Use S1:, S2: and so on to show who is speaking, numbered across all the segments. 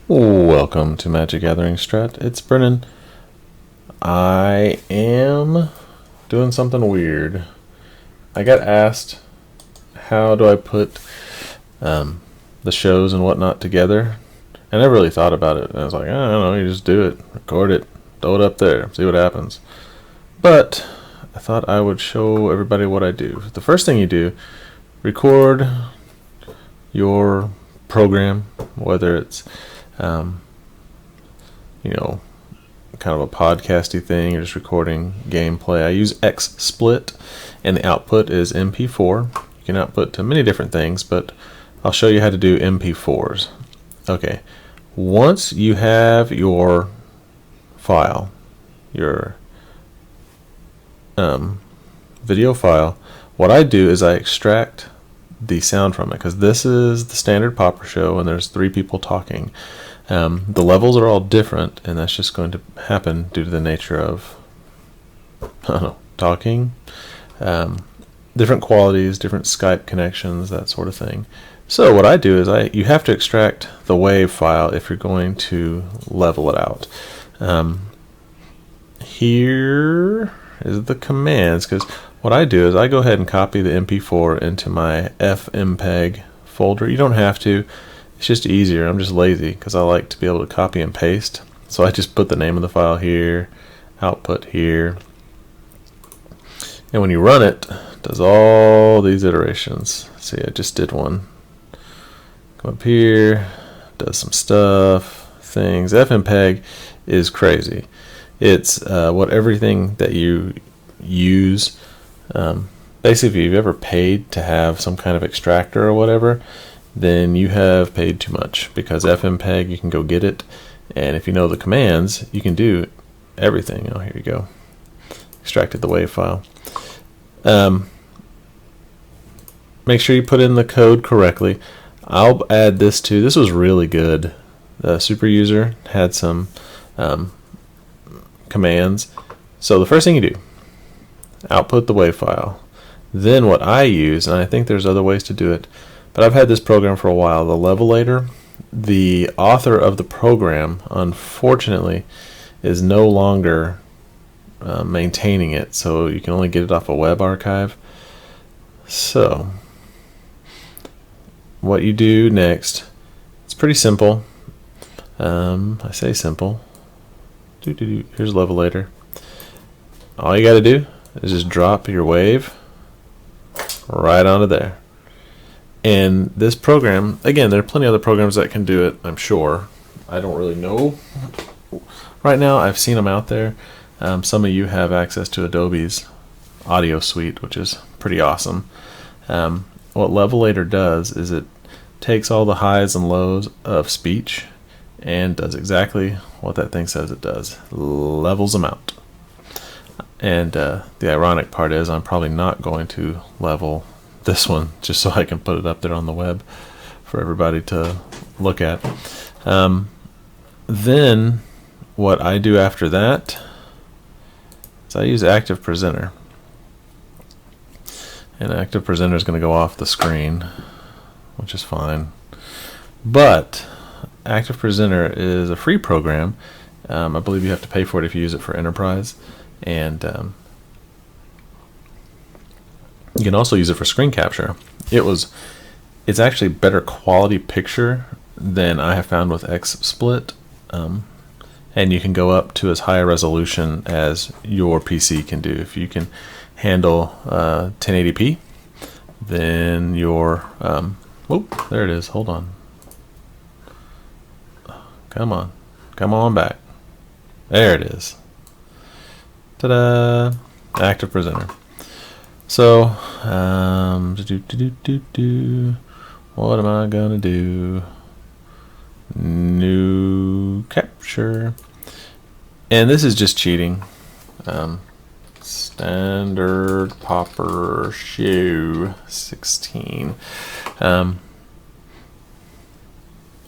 S1: Welcome to Magic Gathering Strat. It's Brennan. I am doing something weird. I got asked how do I put the shows and whatnot together. I never really thought about it. I was like, I don't know, you just do it, record it, throw it up there, see what happens. But I thought I would show everybody what I do. The first thing you do, record your program, whether it's kind of a podcasty thing, you're just recording gameplay. I use XSplit, and the output is MP4. You can output to many different things, but I'll show you how to do MP4s. Okay, once you have your file, your video file, what I do is I extract the sound from it, because this is the standard Pauper show and there's 3 people talking. The levels are all different, and that's just going to happen due to the nature of talking, different qualities, different Skype connections, that sort of thing. So what I do is you have to extract the WAV file if you're going to level it out. Here is the commands, because what I do is I go ahead and copy the MP4 into my FMPEG folder. You don't have to. It's just easier. I'm just lazy because I like to be able to copy and paste. So I just put the name of the file here, output here. And when you run it, it does all these iterations. See, I just did one. Come up here, does some stuff, things. FMPEG is crazy. It's what everything that you use. Basically, if you've ever paid to have some kind of extractor or whatever, then you have paid too much, because FMPEG, you can go get it, and if you know the commands, you can do everything. Oh, here you go. Extracted the WAV file. Make sure you put in the code correctly. I'll add this too. This was really good. The super user had some commands. So the first thing you do, output the WAV file. Then what I use, and I think there's other ways to do it, but I've had this program for a while, the Levelator. The author of the program, unfortunately, is no longer maintaining it, so you can only get it off a web archive. So what you do next, it's pretty simple. I say simple. Here's Levelator. All you got to do is just drop your wave right onto there. And this program, again, there are plenty of other programs that can do it, I'm sure. I don't really know. Right now, I've seen them out there. Some of you have access to Adobe's Audio Suite, which is pretty awesome. What Levelator does is it takes all the highs and lows of speech and does exactly what that thing says it does. Levels them out. And the ironic part is I'm probably not going to level this one just so I can put it up there on the web for everybody to look at. Then what I do after that is I use Active Presenter. And Active Presenter is going to go off the screen, which is fine. But Active Presenter is a free program. I believe you have to pay for it if you use it for Enterprise. And you can also use it for screen capture. It's actually better quality picture than I have found with XSplit, and you can go up to as high a resolution as your PC can do. If you can handle 1080p, then your there it is. Hold on. Come on back. There it is. Ta-da! Active Presenter. So, what am I gonna do? New capture. And this is just cheating. Standard Pauper show 16. I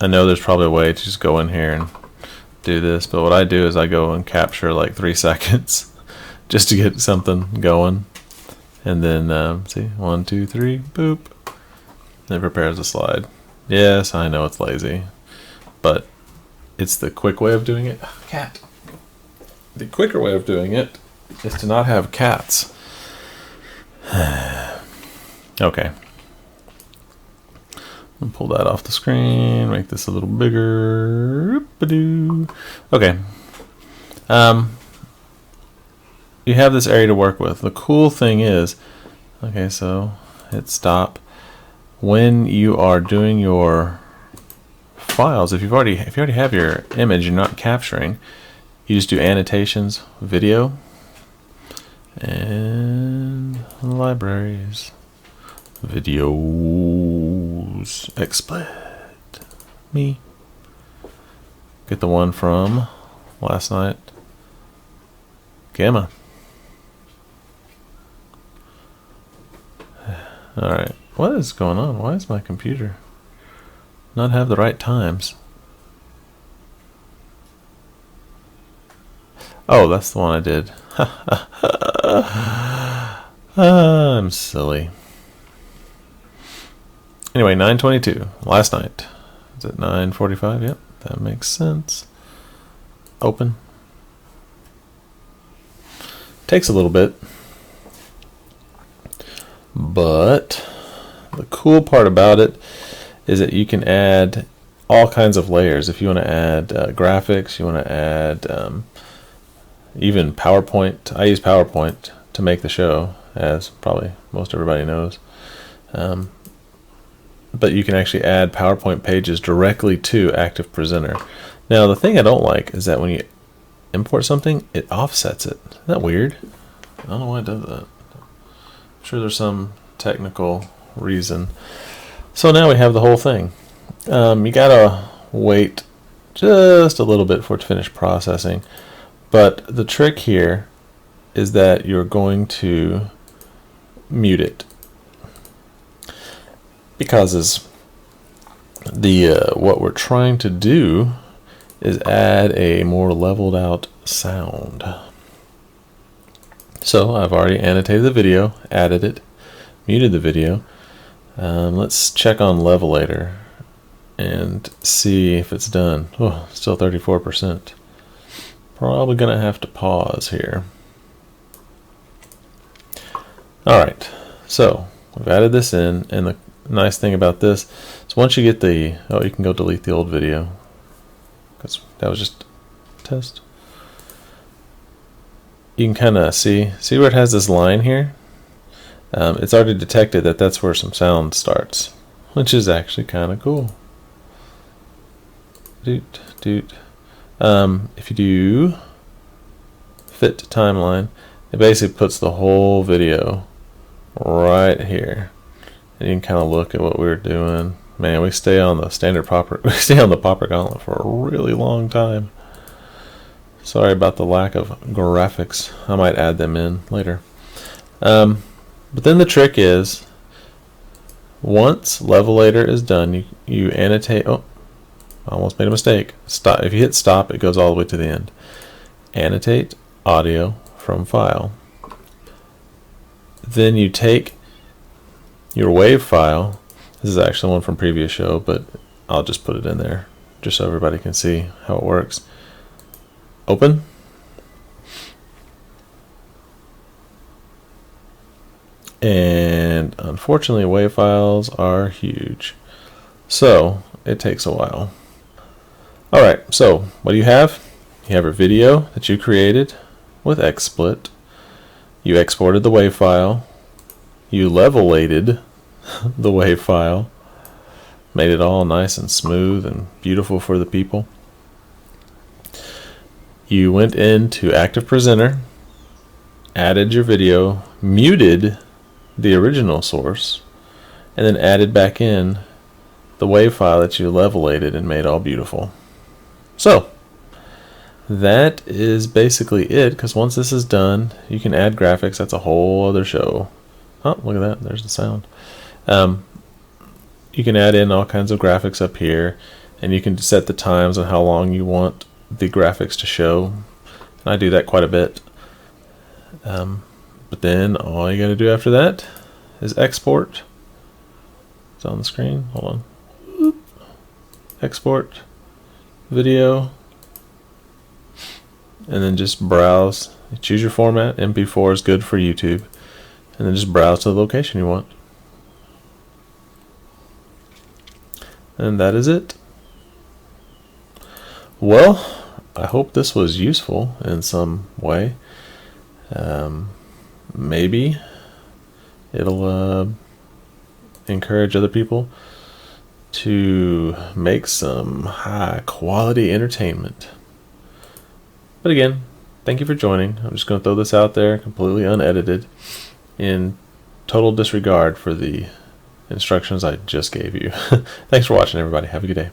S1: know there's probably a way to just go in here and do this, but what I do is I go and capture like 3 seconds just to get something going. And then, see, 1, 2, 3, boop. It prepares a slide. Yes, I know it's lazy, but it's the quick way of doing it. Cat. The quicker way of doing it is to not have cats. Okay. I'll pull that off the screen, make this a little bigger. Okay. You have this area to work with. The cool thing is, okay, so hit stop. When you are doing your files, if you already have your image you're not capturing, you just do annotations, video, and libraries, videos, XSplit, me. Get the one from last night, Gamma. Alright, what is going on? Why does my computer not have the right times? Oh, that's the one I did. I'm silly. Anyway, 9:22, last night. Is it 9:45? Yep, that makes sense. Open. Takes a little bit. But the cool part about it is that you can add all kinds of layers. If you want to add graphics, you want to add even PowerPoint. I use PowerPoint to make the show, as probably most everybody knows. But you can actually add PowerPoint pages directly to Active Presenter. Now, the thing I don't like is that when you import something, it offsets it. Isn't that weird? I don't know why it does that. I'm sure there's some technical reason. So now we have the whole thing. You gotta wait just a little bit for it to finish processing. But the trick here is that you're going to mute it, because what we're trying to do is add a more leveled out sound. So I've already annotated the video, added it, muted the video. Let's check on Levelator and see if it's done. Oh, still 34%. Probably gonna have to pause here. Alright, so we've added this in, and the nice thing about this is once you get the, you can go delete the old video, because that was just a test. You can kind of see where it has this line here. It's already detected that that's where some sound starts, which is actually kind of cool. Doot, doot. If you do fit to timeline, it basically puts the whole video right here, and you can kind of look at what we were doing. Man, we stay on the we stay on the Pauper Gauntlet for a really long time. Sorry about the lack of graphics. I might add them in later. But then the trick is, once Levelator is done, you annotate. Oh, I almost made a mistake. Stop. If you hit stop, it goes all the way to the end. Annotate audio from file. Then you take your WAV file. This is actually one from previous show, but I'll just put it in there just so everybody can see how it works. Open. And unfortunately, WAV files are huge, so it takes a while. Alright, so what do you have? You have a video that you created with XSplit. You exported the WAV file. You levelated the WAV file. Made it all nice and smooth and beautiful for the people. You went into Active Presenter, added your video, muted the original source, and then added back in the WAV file that you levelated and made all beautiful. So that is basically it, because once this is done, you can add graphics. That's a whole other show. Oh, look at that. There's the sound. You can add in all kinds of graphics up here, and you can set the times on how long you want the graphics to show. And I do that quite a bit. But then all you got to do after that is export. It's on the screen. Hold on. Export. video, and then just browse. Choose your format. MP4 is good for YouTube, and then just browse to the location you want. And that is it. Well, I hope this was useful in some way. Maybe it'll encourage other people to make some high quality entertainment. But again, thank you for joining. I'm just going to throw this out there completely unedited, in total disregard for the instructions I just gave you. Thanks for watching, everybody. Have a good day.